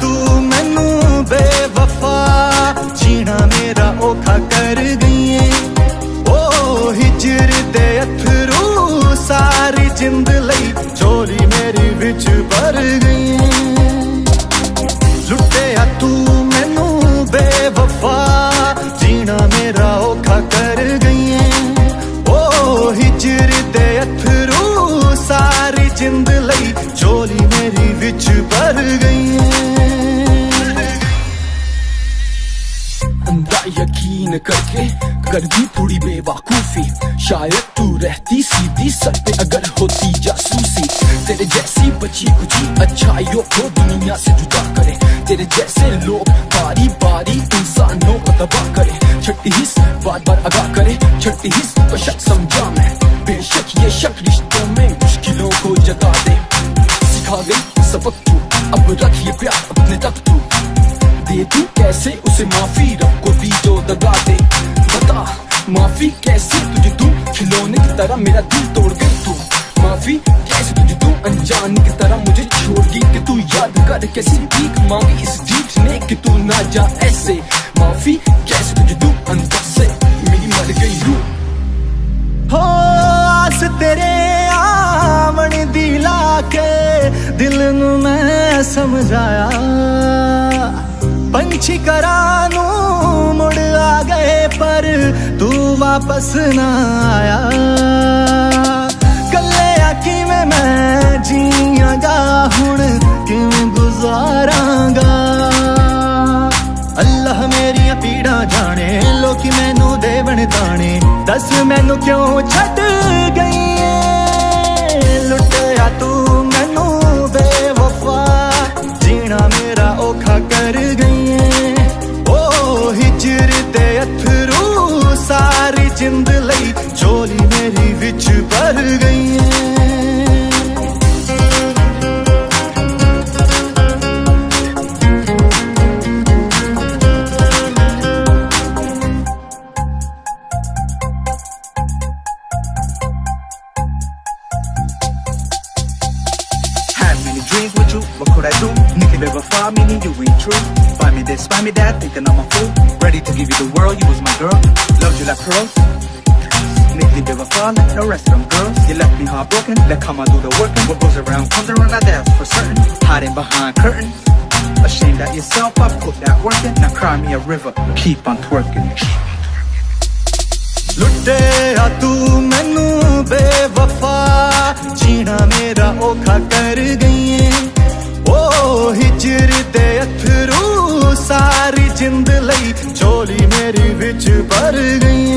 तू मैनू बेवफा, जीना मेरा औखा कर गई है। ओ हिजर दे अथरू सारी जिंद लई, झोली मेरी विच भर गई है। लुटिया तू मैनू बेवफा, जीना मेरा औखा कर गई है। ओ हिजर दे अथरू सारी जिंद लई, झोली मेरी विच भर गई है। अंधा यकीन करके कर दी थोड़ी बेवकूफी, शायद तू रहती सीधी सर पे अगर होती जासूसी। तेरे जैसी बची कुची अच्छाइयों को दुनिया से जुदा करे, तेरे जैसे लोग बारी बारी इंसानों को तबाह करे। छठी हिस्स बार बार आगाह करे, छठी हिस्स को शक समझा मैं, बेशक ये शक रिश्तों में मुश्किलों को जगा दे। सिखा गई सबक तू, अब रख ये प्यार अपने तक तू, दे तू कैसे उसे माफी, रब को भी जो दगा दे। बता माफी कैसे तुझे तू, खिलौने की तरह मेरा दिल तोड़ गई तू। माफी कैसे तुझे तू, अनजाने की तरह मुझे छोड़ गई कि तू याद कर कैसी भीख मांगी इस भीख ने कि तू ना जा ऐसे। माफी कैसे तुझे तू, अंदर से मेरी मर गई रूह। हो आस तेरे आवन दी लाके दिल नू मैं समझाया, पंछी करानू मुड़ आ गए पर तू वापस ना आया। कल्ले आखी में मैं जियागा हुण किवें गुजारांगा। अल्लाह मेरिया पीड़ा जाने, लोकी मैनू देवन ताने, दस मैनू क्यों छड़ गई है। लुटिया तू मैनू बेवफा, जीना मेरा औखा कर गई है। ओ हिजर दे अथरू सारी जिंद लई, झोली मेरी विच भर गई है। Dreams with you, what could I do? Nikki bewafa, meaning you ain't true. Buy me this, buy me that, thinking I'm a fool. Ready to give you the world, you was my girl. Loved you like pearls. Nikki bewafa, like the rest of them girls. You left me heartbroken, let come do the working. What goes around comes around, that's for certain. Hiding behind curtains, ashamed at yourself, I put that work in. Now cry me a river, keep on twerking. लुटिया तू मैनू बेवफा, जीना मेरा औखा कर गई है। ओ हिजर दे अथरू सारी जिंद लई, झोली मेरी विच भर गई।